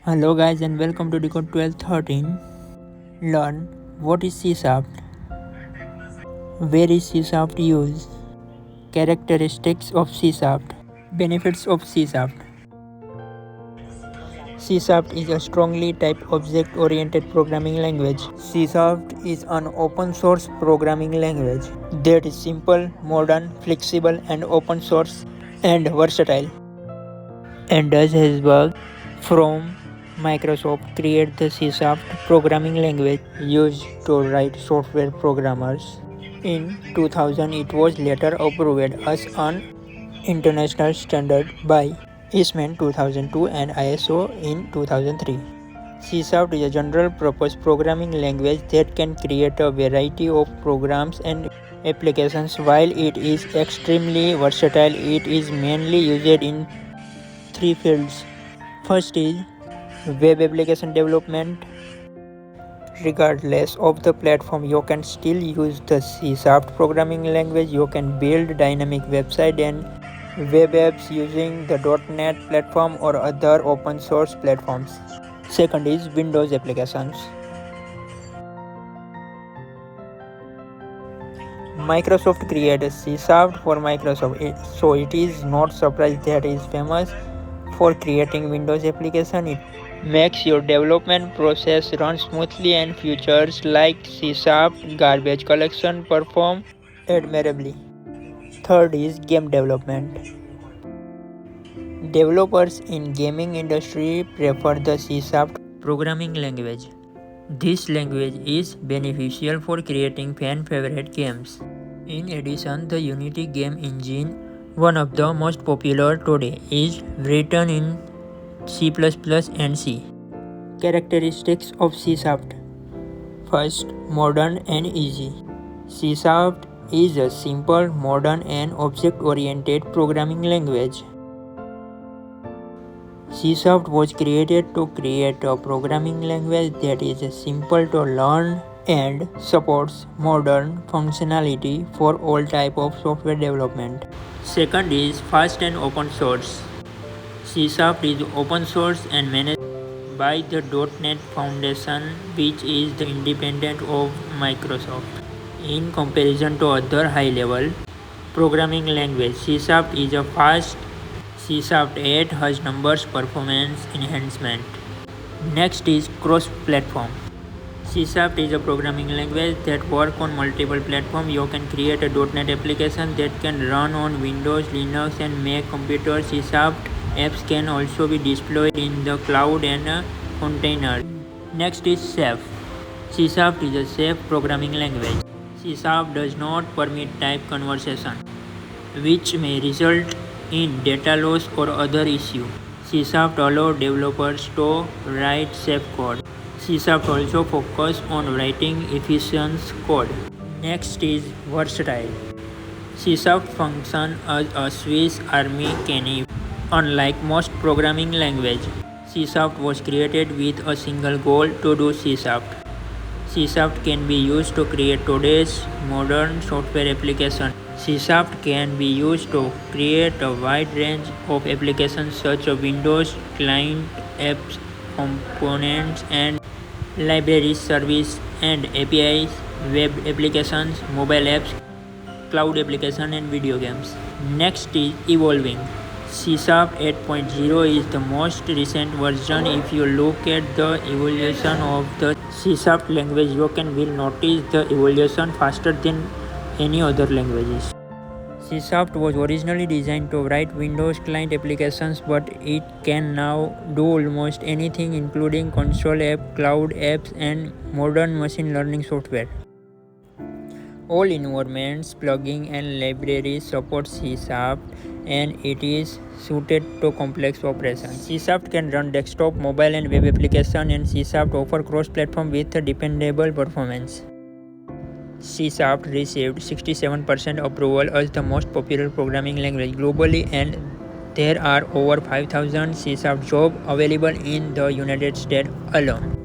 Hello guys and welcome to Decode 1213. Learn what is C Sharp, where is C Sharp used, characteristics of C Sharp, benefits of C Sharp. C Sharp is a strongly type object-oriented programming language. C Sharp is an open source programming language that is simple, modern, flexible and open source and versatile. Anders Hesburgh from Microsoft created the C Sharp programming language used to write software programmers. In 2000, it was later approved as an international standard by Eastman 2002 and ISO in 2003. C Sharp is a general-purpose programming language that can create a variety of programs and applications. While it is extremely versatile, it is mainly used in three fields. First is web application development. Regardless of the platform, you can still use the C Sharp programming language. You can build dynamic website and web apps using the .NET platform or other open source platforms. Second is Windows applications. Microsoft created C Sharp for Microsoft, so it is not surprised that it is famous for creating Windows application. It makes your development process run smoothly and features like C Sharp garbage collection perform admirably. Third is game development. Developers in gaming industry prefer the C Sharp programming language. This language is beneficial for creating fan-favorite games. In addition, the Unity game engine, one of the most popular today, is written in C++ and C. Characteristics of C Sharp. First, modern and easy. C Sharp is a simple, modern and object-oriented programming language. C Sharp was created to create a programming language that is simple to learn and supports modern functionality for all types of software development. Second is fast and open source. C Sharp is open source and managed by the .NET Foundation, which is the independent of Microsoft. In comparison to other high-level programming language, C Sharp is a fast. C Sharp 8 has numbers performance enhancement. Next is cross-platform. C Sharp is a programming language that works on multiple platforms. You can create a .NET application that can run on Windows, Linux and Mac computers. C Sharp apps can also be deployed in the cloud and a container. Next is safe. C Sharp is a safe programming language. C Sharp does not permit type conversion, which may result in data loss or other issue. C Sharp allows developers to write safe code. C Sharp also focuses on writing efficient code. Next is versatile. C Sharp functions as a Swiss Army knife. Unlike most programming languages, C Sharp was created with a single goal to do C Sharp. C Sharp can be used to create today's modern software applications. C Sharp can be used to create a wide range of applications such as Windows, client apps, components and libraries, service and APIs, web applications, mobile apps, cloud applications and video games. Next is evolving. C Sharp 8.0 is the most recent version. If you look at the evolution of the C Sharp language, you will notice the evolution faster than any other languages. C Sharp was originally designed to write Windows client applications, but it can now do almost anything, including console app, cloud apps, and modern machine learning software. All environments, plugins, and libraries support C Sharp, and it is suited to complex operations. C Sharp can run desktop, mobile, and web applications, and C Sharp offers cross-platform with dependable performance. C Sharp received 67% approval as the most popular programming language globally, and there are over 5,000 C Sharp jobs available in the United States alone.